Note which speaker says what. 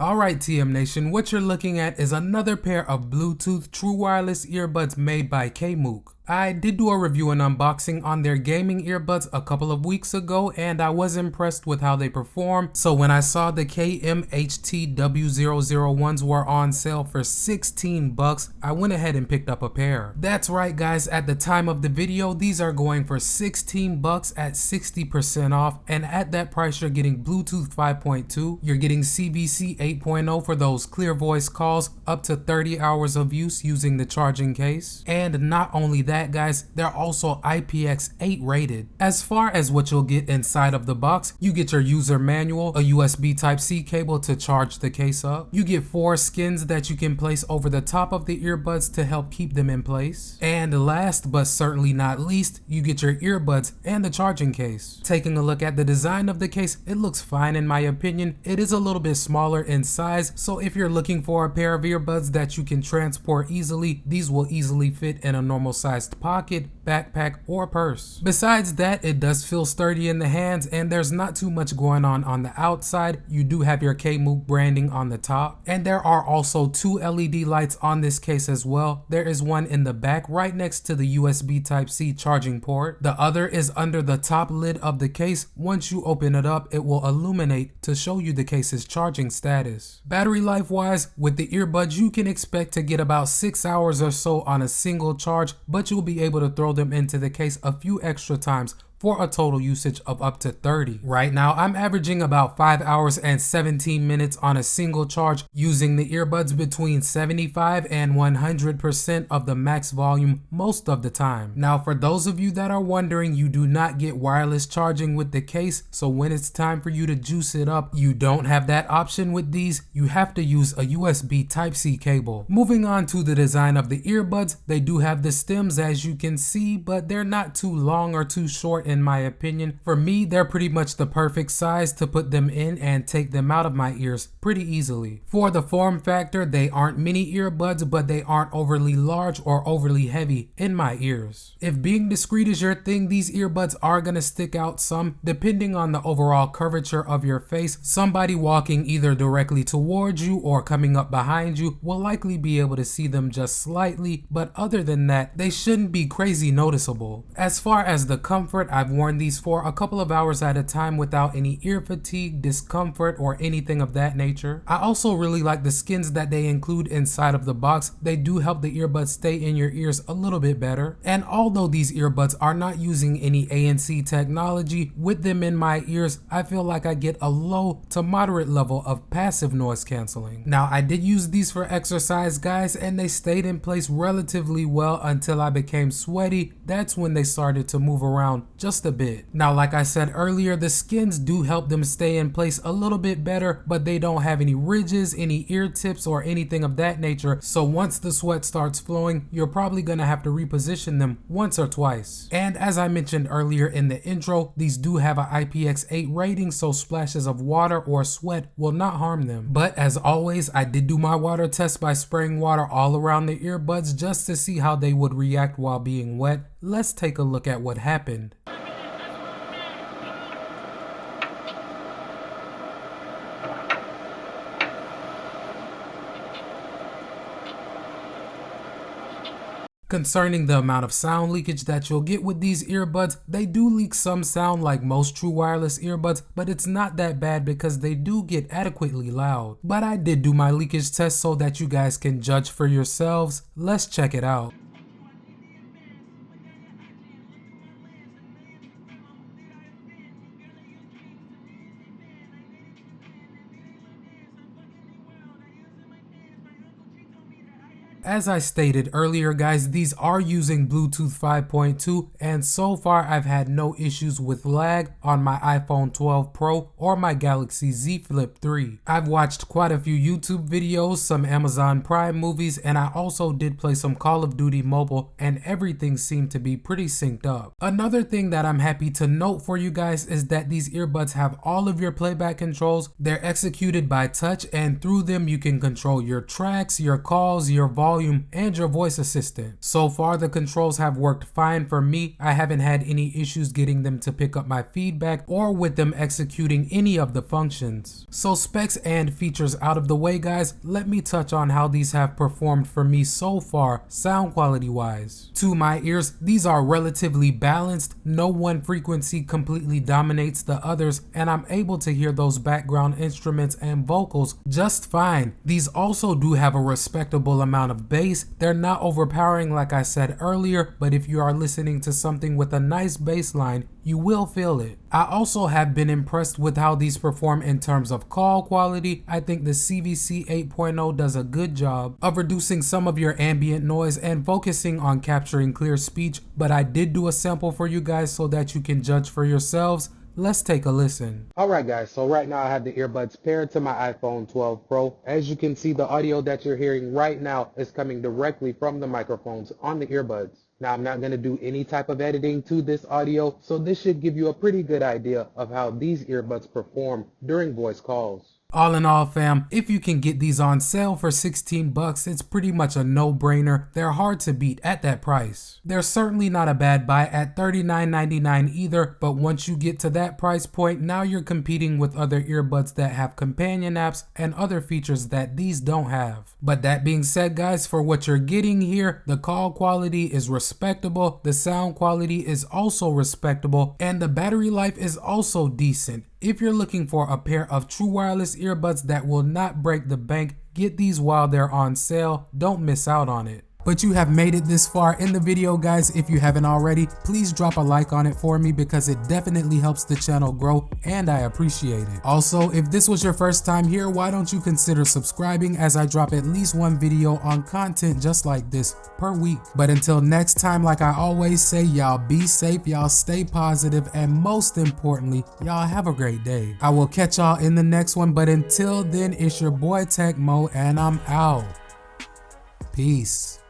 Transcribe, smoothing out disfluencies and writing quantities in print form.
Speaker 1: Alright TM Nation, what you're looking at is another pair of Bluetooth true wireless earbuds made by KMOUK. I did do a review and unboxing on their gaming earbuds a couple of weeks ago and I was impressed with how they perform. So when I saw the KM-HTW001s were on sale for 16 bucks, I went ahead and picked up a pair. That's right guys, at the time of the video, these are going for 16 bucks at 60% off, and at that price you're getting Bluetooth 5.2, you're getting CVC 8.0 for those clear voice calls, up to 30 hours of use using the charging case, and not only that guys, they're also IPX8 rated. As far as what you'll get inside of the box, you get your user manual, a USB Type-C cable to charge the case up. You get 4 skins that you can place over the top of the earbuds to help keep them in place. And last but certainly not least, you get your earbuds and the charging case. Taking a look at the design of the case, it looks fine in my opinion. It is a little bit smaller in size, so if you're looking for a pair of earbuds that you can transport easily, these will easily fit in a normal sized pocket, backpack, or purse. Besides that, it does feel sturdy in the hands and there's not too much going on the outside. You do have your KMOUK branding on the top, and there are also 2 LED lights on this case as well. There is one in the back right next to the USB Type-C charging port. The other is under the top lid of the case. Once you open it up, it will illuminate to show you the case's charging status. Battery life wise, with the earbuds you can expect to get about 6 hours or so on a single charge, but you'll be able to throw them into the case a few extra times for a total usage of up to 30. Right now, I'm averaging about 5 hours and 17 minutes on a single charge using the earbuds between 75 and 100% of the max volume most of the time. Now, for those of you that are wondering, you do not get wireless charging with the case, so when it's time for you to juice it up, you don't have that option with these. You have to use a USB Type-C cable. Moving on to the design of the earbuds, they do have the stems as you can see, but they're not too long or too short in my opinion. For me, they're pretty much the perfect size to put them in and take them out of my ears pretty easily. For the form factor, they aren't mini earbuds, but they aren't overly large or overly heavy in my ears. If being discreet is your thing, these earbuds are gonna stick out some depending on the overall curvature of your face. Somebody walking either directly towards you or coming up behind you will likely be able to see them just slightly, but other than that, they shouldn't be crazy noticeable. As far as the comfort, I've worn these for a couple of hours at a time without any ear fatigue, discomfort, or anything of that nature. I also really like the skins that they include inside of the box. They do help the earbuds stay in your ears a little bit better. And although these earbuds are not using any ANC technology, with them in my ears, I feel like I get a low to moderate level of passive noise canceling. Now, I did use these for exercise guys, and they stayed in place relatively well until I became sweaty. That's when they started to move around just a bit. Now, like I said earlier, the skins do help them stay in place a little bit better, but they don't have any ridges, any ear tips, or anything of that nature. So once the sweat starts flowing, you're probably gonna have to reposition them once or twice. And as I mentioned earlier in the intro, these do have an IPX8 rating, so splashes of water or sweat will not harm them. But as always, I did do my water test by spraying water all around the earbuds just to see how they would react while being wet. Let's take a look at what happened. Concerning the amount of sound leakage that you'll get with these earbuds, they do leak some sound like most true wireless earbuds, but it's not that bad because they do get adequately loud. But I did do my leakage test so that you guys can judge for yourselves. Let's check it out. As I stated earlier guys, these are using Bluetooth 5.2 and so far I've had no issues with lag on my iPhone 12 Pro or my Galaxy Z Flip 3. I've watched quite a few YouTube videos, some Amazon Prime movies, and I also did play some Call of Duty Mobile, and everything seemed to be pretty synced up. Another thing that I'm happy to note for you guys is that these earbuds have all of your playback controls. They're executed by touch and through them you can control your tracks, your calls, your volume, volume and your voice assistant. So far the controls have worked fine for me. I haven't had any issues getting them to pick up my feedback or with them executing any of the functions. So specs and features out of the way, guys, let me touch on how these have performed for me so far sound quality wise. To my ears, these are relatively balanced. No one frequency completely dominates the others, and I'm able to hear those background instruments and vocals just fine. These also do have a respectable amount of bass. They're not overpowering like I said earlier, but if you are listening to something with a nice bass line, you will feel it. I also have been impressed with how these perform in terms of call quality. I think the CVC 8.0 does a good job of reducing some of your ambient noise and focusing on capturing clear speech, but I did do a sample for you guys so that you can judge for yourselves. Let's take a listen. Alright guys, so right now I have the earbuds paired to my iPhone 12 Pro. As you can see, the audio that you're hearing right now is coming directly from the microphones on the earbuds. Now I'm not going to do any type of editing to this audio, so this should give you a pretty good idea of how these earbuds perform during voice calls. All in all, fam, if you can get these on sale for 16 bucks, it's pretty much a no-brainer. They're hard to beat at that price. They're certainly not a bad buy at $39.99 either, but once you get to that price point, now you're competing with other earbuds that have companion apps and other features that these don't have. But that being said, guys, for what you're getting here, the call quality is respectable, the sound quality is also respectable, and the battery life is also decent. If you're looking for a pair of true wireless earbuds that will not break the bank, get these while they're on sale. Don't miss out on it. But you have made it this far in the video, guys. If you haven't already, please drop a like on it for me because it definitely helps the channel grow and I appreciate it. Also, if this was your first time here, why don't you consider subscribing, as I drop at least one video on content just like this per week. But until next time, like I always say, y'all be safe, y'all stay positive, and most importantly, y'all have a great day. I will catch y'all in the next one, but until then, it's your boy Tech Mo and I'm out. Peace.